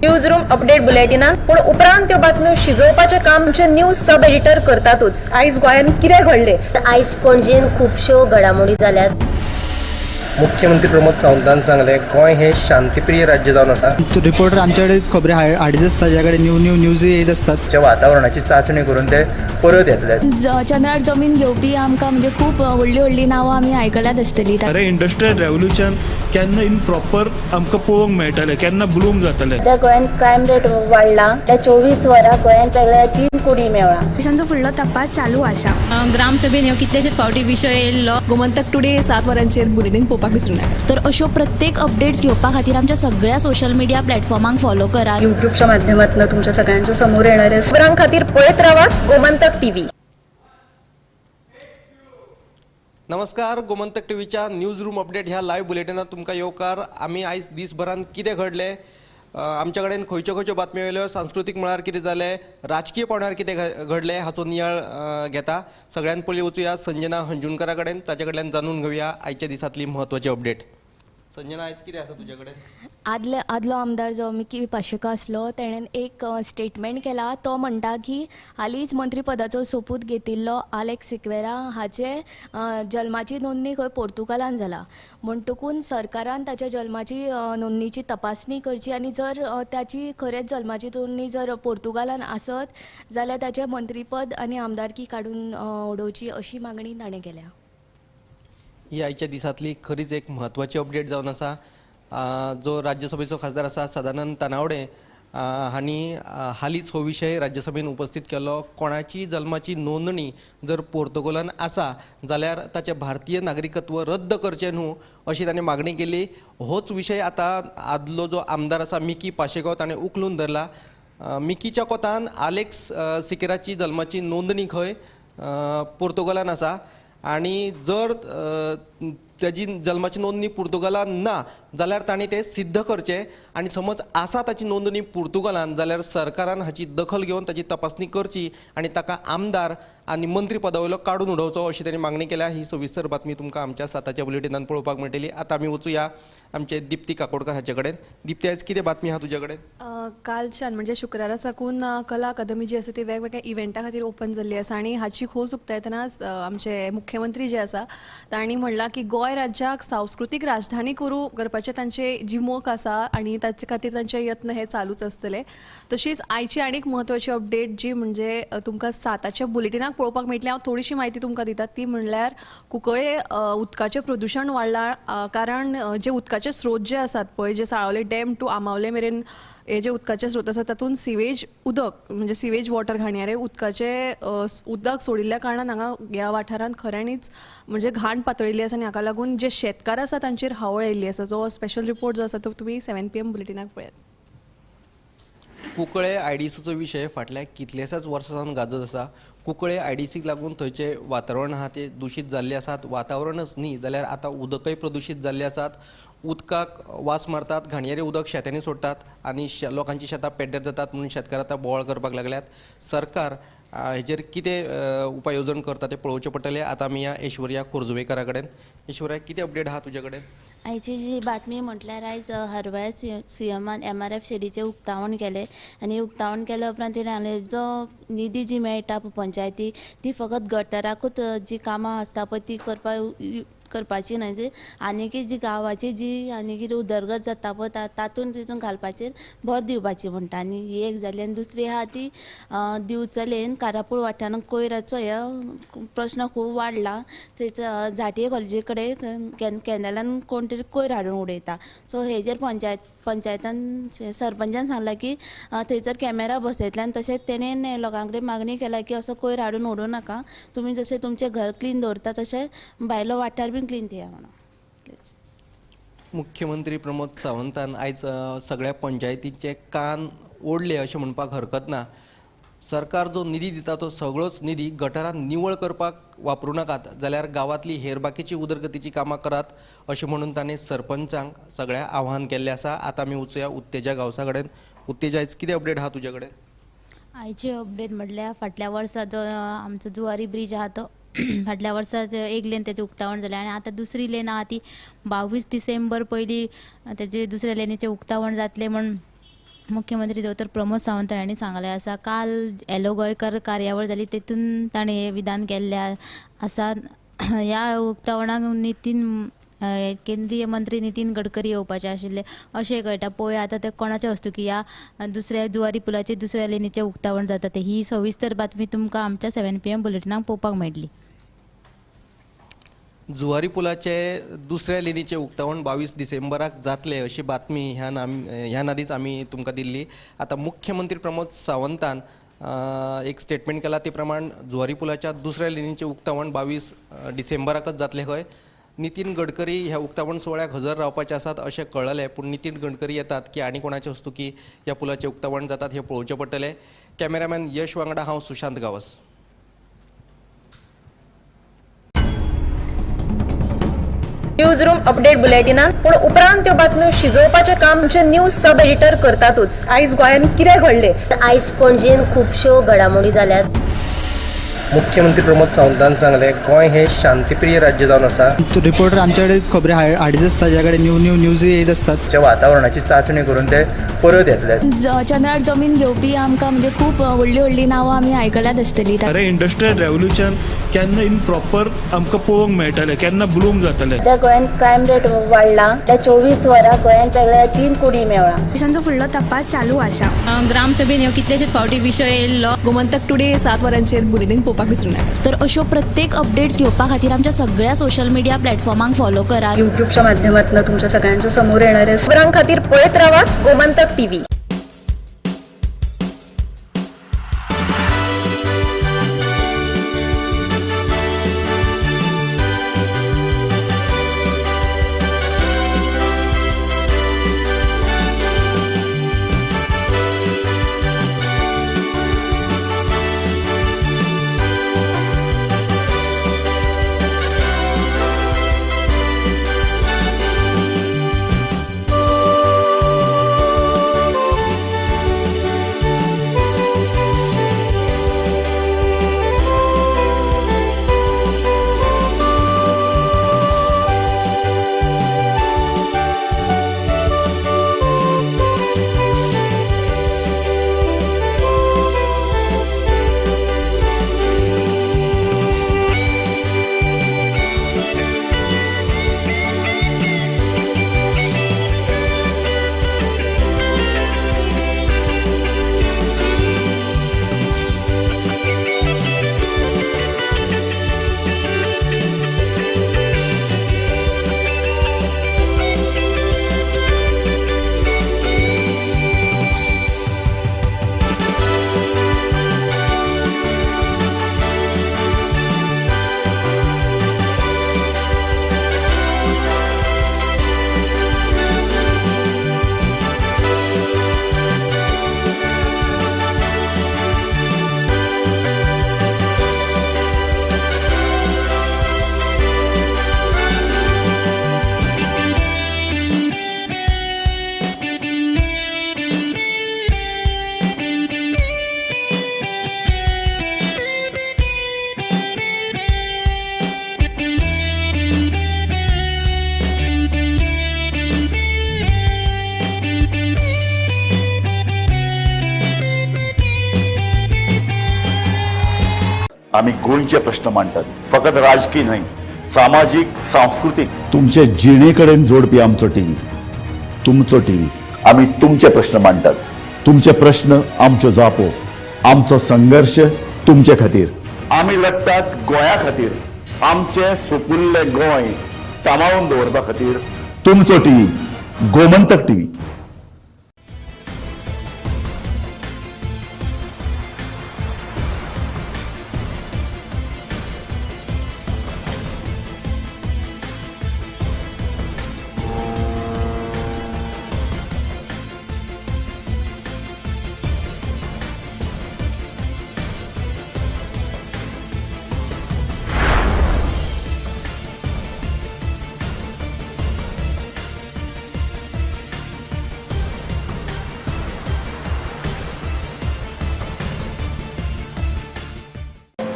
News room update बुलेटिनात पूण उपरांत त्यो बातम्यो शिजोवपाचें काम आमचे न्यूज सब एडिटर करतातूच। आयज गोंयांत कितें घडलें? आयज पणजेन खुबश्यो घडामोडी जाल्यात। मुख्यमंत्री प्रमोद सावंतान सांगले गोंय हे शांतीप्रिय राज्य जावन आसा। रिपोर्टर आमच्याकडे खबरी हाडीत असतात, ज्याकडे न्यूज येत असतात। वातावरणाची चाचणी करून ते परत येतले। चंद्रार जमीन घेवपी आमकां म्हणजे खूब व्हडली नांवां आमी आयकल्यात आसतली। अरे इंडस्ट्रियल रेवल्युशन केन्ना इन प्रॉपर आमकां पळोवंक मेळटलें, केन्ना ब्लूम जातलें। त्या गोंयांत क्रायम रेट वाडला। त्या 24 वरां गोंयांत वेगळ्या 3 कुडी मेळ्ळा। देशांचो फुडलो तपास चालू आसा। ग्रामसभेन ह्यो कितलेशेच फावटी विशय येयल्लो। गोमंतक टुडे 7 वरांचेर बुलेटिन पळोवपाक विसरूं नाका। तर अश्यो प्रत्येक अपडेट्स घेवपा खातीर आमच्या सगळ्या सोशल मिडिया प्लॅटफॉर्मांक फॉलो करा। युट्यूबच्या माध्यमातून तुमच्या सगळ्यांच्या समोर येणाऱ्या खबरां खातीर पळयत रावात गोमंतक टीव्ही। नमस्कार, गोमंतक टीव्हीच्या न्यूज रूम अपडेट ह्या लाईव्ह बुलेटिनात तुमकां येवकार। आमी आयज दिसभरात कितें घडलें, आमच्या कडेन खंयच्यो खंयच्यो बातम्यो येयल्यो, सांस्कृतीक मळार कितें जालें, राजकीय पॉयंटार कितें घडलें हाचो नियाळ घेता। सगळ्यात पयलीं वचुया संजना हंजुणकरा कडेन, ताचे कडल्यान जाणून घेवया आयच्या दिसातली म्हत्वाची अपडेट। संजना, आयज कितें आसा तुजे कडेन? आदलो आमदार जो मिकी पाशेकर आसलो तेणेन एक स्टेटमेंट केला। तो म्हणटा की हालींच मंत्रीपदाचो सोपूत घेतिल्लो आलेक्स सिक्वेरा हाचे जल्माची नोंदणी खंय पोर्तुगालान जाला। म्हणटकून सरकारान ताच्या जल्माची नोंदणीची तपासणी करची आनी जर त्याची खरेंच जल्माची नोंदणी जर पोर्तुगालान आसत जाल्यार ताचें मंत्रीपद आनी आमदारकी काडून उडोवची अशी मागणी ताणें केल्या। ही आयच्या दिसातली खरीच एक म्हत्वाची अपडेट जावन आसा। जो राज्यसभेचो खासदार आसा सदानंद तानावडे हांणी हालींच हो विशय राज्यसभेन उपस्थित केलो। कोणाची जल्माची नोंदणी जर पोर्तुगालान आसा जाल्यार ताचें भारतीय नागरिकत्व रद्द करचें न्हू अशी ताणें मागणी केली। होच विशय आतां आदलो जो आमदार आसा मिकी पाशेकर ताणें उखलून धरला। मिकीच्या कोतान आलेक्स सिकेराची जल्माची नोंदणी खंय पोर्तुगालान आसा आनी जर त्याची जल्माची नोंदणी पोर्तुगालान ना जाल्यार ताणें तें सिद्ध करचें आनी समज आसा ताची नोंदणी पोर्तुगालान जाल्यार सरकारान हाची दखल घेवन ताची तपासणी करची आनी ताका आमदार आनी मंत्री पदावयलो काडून उडोवचो अशी ताणें मागणी केल्या। ही सविस्तर बातमी तुमकां आमच्या 7च्या बुलेटिनान पळोवपाक मेळटली। आतां आमी वचुया आमचे दिप्ती काकोडकर हाचे कडेन। दिप्ती, आयज कितें बातमी आहा तुजे कडेन? कालच्यान म्हणजे शुक्रारा साकून कला अकादमी जी आसा ती वेगवेगळ्या इव्हेंटा खातीर ओपन जाल्ली आसा आनी हाची खोस उक्तायतनाच आमचे मुख्यमंत्री जे आसा तांणी म्हणलां की गोंय राज्याक सांस्कृतीक राजधानी करपाचे तांचे जी मोख आसा आनी ताचे खातीर तांचे यत्न हे चालूच आसतले। तशीच आयची आनीक म्हत्वाची अपडेट जी म्हणजे तुमकां 7च्या बुलेटिनाक पळोवपाक मेळटली। हांव थोडीशी म्हायती तुमकां दितात ती म्हणल्यार कुंकळे उदकाचें प्रदुशण वाडलां कारण जे उदकाचे स्रोत जे आसात पळय, जे साळावले डॅम टू आमावले मेरेन हे जे उदकाचे स्रोत आसा तातूंत सिवेज उदक म्हणजे सिवेज वॉटर घाणयारे उदकाचे उदक सोडिल्ल्या कारणान हांगा ह्या वाठारांत खऱ्यांनीच म्हणजे घाण पातळिल्ली आसा आनी हाका लागून जे शेतकार आसा तांचेर हावळ येयल्ली आसा। जो स्पेशल रिपोर्ट जो आसा तो तुमी 7 PM बुलेटिनाक पळयात। कुंकळे आयडीसीचो विशय फाटल्या कितलेशाच वर्सां सावन गाजत आसा। कुंकळे आयडीसीक लागून थंयचे वातावरण आहा ते दूषित जाल्ले आसात। वातावरणच न्ही जाल्यार आतां उदकय प्रदूषित जाल्ले आसात। उदकाक वास मारतात, घाणयेरें उदक शेतांनी सोडटात आनी लोकांची शेतां पेड्ड्यार जातात म्हणून शेतकार आतां बोवाळ करपाक लागल्यात। सरकार हेजेर कितें उपाय येवजण करता तें पळोवचें पडटलें। आतां आमी या ऐश्वर्या कुर्जुवेकरा कडेन। ऐश्वर्या, कितें अपडेट आहा तुजे कडेन? आयची जी बातमी म्हटल्यार आयज हरवळ्या सीएमान MRF शेडीचें उक्तावण केलें आनी उक्तावण केल्या उपरांत ताणें जो निधी जी मेळटा पंचायती ती फकत गटराकूच जी कामां आसता पळय ती करपाची न्हय, आनीकय जी गांवाची जी आनीक उदरगत जाता पळय तातूंत तितून घालपाचेर भर दिवपाची म्हणटा। आनी ही एक जाली आनी दुसरी आहा ती दिवचलेन कारापूळ वाठारांत कोयराचो ह्या प्रश्न खूब वाडला। थंयच झांटये कॉलेजी कडेन कॅनलान कोण तरी कोयर हाडून उडयता। सो हेजेर पंचायतान सरपंचान सांगलां की थंयसर कॅमेरा बसयतले आनी तशेंच तेणेन लोकां कडेन मागणी केल्या की असो कोयर हाडून उडोवं नाका, तुमी जशें तुमचें घर क्लीन दवरता तशें भायलो वाठार बीन क्लीन थेया म्हणून। मुख्यमंत्री प्रमोद सावंतान आयज सगळ्या पंचायतींचे कान ओडले अशें म्हणपाक हरकत ना। सरकार जो निधी दिता तो सगळोच निधी गटारां निवळ करपाक वापरूं नाकात जाल्यार गांवांतली हेर बाकीची उदरगतीची कामां करात अशें म्हणून ताणें सरपंचांक सगळ्या आव्हान केल्लें आसा। आतां आमी वचुया उत्तेजा गांवसा कडेन। उत्तेजा, आयज कितें अपडेट आहा तुजे कडेन? आयची अपडेट म्हटल्यार फाटल्या वर्सा जो आमचो जुवारी ब्रिज आहा तो फाटल्या वर्सा एक लेन तेजें उक्तावण जालें आनी आतां दुसरी लेन आहा ती 22 डिसेंबर पयलीं तेजे दुसऱ्या लेनीचें उक्तावण जातलें म्हण मुख्यमंत्री दोतर प्रमोद सावंत यांनी सांगले आसा काल हॅलो गोंयकार कार्यावळ जाली तेतून ताणें हें विधान केल्लें आसा. ह्या उक्तावणाक केंद्रीय मंत्री नितीन गडकरी येवपाचे आशिल्ले अशें कळटा. पळोवया आतां ते कोणाचे हस्तुकी ह्या दुसऱ्या जुवारी पुलाचे दुसऱ्या लेनीचें उक्तावण जाता ते. ही सविस्तर बातमी तुमकां आमच्या 7 PM बुलेटिनाक पळोवपाक मेळटली. जुवारी पुलाचे दुसऱ्या लेनीचे उक्तावण 22 डिसेंबराक जातले अशी बातमी ह्या नादीच आमी तुमकां दिल्ली. आतां मुख्यमंत्री प्रमोद सावंतान एक स्टेटमेंट केला ते प्रमाण जुवारी पुलाच्या दुसऱ्या लेनीचे उक्तावण 22 डिसेंबराकच जातले खंय. नितीन गडकरी ह्या उक्तावण सोहळ्याक हजर रावपाचे आसात अशें कळयलें, पूण नितीन गडकरी येतात की आनी कोणाचे हस्तुकी ह्या पुलाचे उक्तावण जातात हें पळोवचें पडटलें. कॅमेरामॅन यश वांगडा हांव Sushant Gawas. News room update बुलेटिनान पूण उपरांत त्यो बातम्यो शिजोवपाचें काम आमचे न्यूज सब एडिटर करतातूच. आयज गोंयान कितें घडलें? आयज पणजेन खुबश्यो घडामोडी जाल्यात. मुख्यमंत्री प्रमोद सावंतान सांगलें गोंय हें शांतीप्रिय राज्य जावन आसा. रिपोर्टर आमच्याकडे खबरी हाडीत आसता, ज्याकडे न्यूज येत असतात. वातावरणाची चाचणी करून ते परत येतले. चंद्रार जमीन घेवपी आमकां म्हणजे खूब व्हडली नांवां आमी आयकल्यात आसतली. अरे इंडस्ट्रियल रेव्होल्युशन केन्ना इन प्रॉपर आमकां पळोवंक मेळटलें, केन्ना ब्लूम जातलें. त्या गोंयान क्रायम रेट वाडला. त्या 24 वरां गोंयान वेगळ्या 3 कुडी मेळ्ळा. पोलिसांचो फुडलो तपास चालू आसा. ग्रामसभेन ह्यो कितलेशेच फावटी विशय येयल्लो. गोमंतक टुडे 7 वरांचेर बुलेटिन पळोवपाक विसरूं नाका. तर अश्यो प्रत्येक अपडेट्स घेवपा खातीर आमच्या सगळ्या सोशल मिडिया प्लॅटफॉर्मांक फॉलो करात. युट्यूबच्या माध्यमातून तुमच्या सगळ्यांच्या समोर येणाऱ्या खबरां खातीर पळयत रावात गोमंतक TV. आम्ही गोंयचे प्रश्न मांडटात. फकत राजकीय न्हय, सामाजीक सांस्कृतिक. तुमचे जिणेकडेन जोडपी आमचो टीव्ही, तुमचो टीव्ही. आम्ही तुमचे प्रश्न मांडटात. तुमचे प्रश्न आमच्यो जापो, आमचो संघर्ष तुमचे खातीर. आम्ही लढटात गोंया खातीर. आमचे सोपुल्ले गोंय सांबाळून दवरपा खातीर. तुमचो टीव्ही, गोमंतक टीव्ही.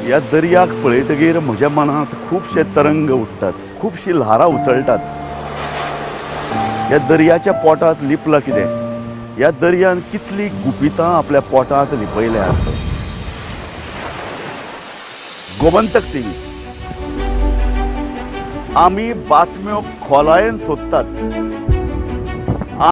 ह्या दर्याक पळयतकीर म्हज्या मनांत खुबशे तरंग उठतात, खुबशी ल्हारां उसळटात. ह्या दर्याच्या पोटांत लिपलां कितें? ह्या दर्यान कितली गुपितां आपल्या पोटांत लिपयल्यात. गोमंतक टीव्ही, आमी बातम्यो खोलायेन सोदतात.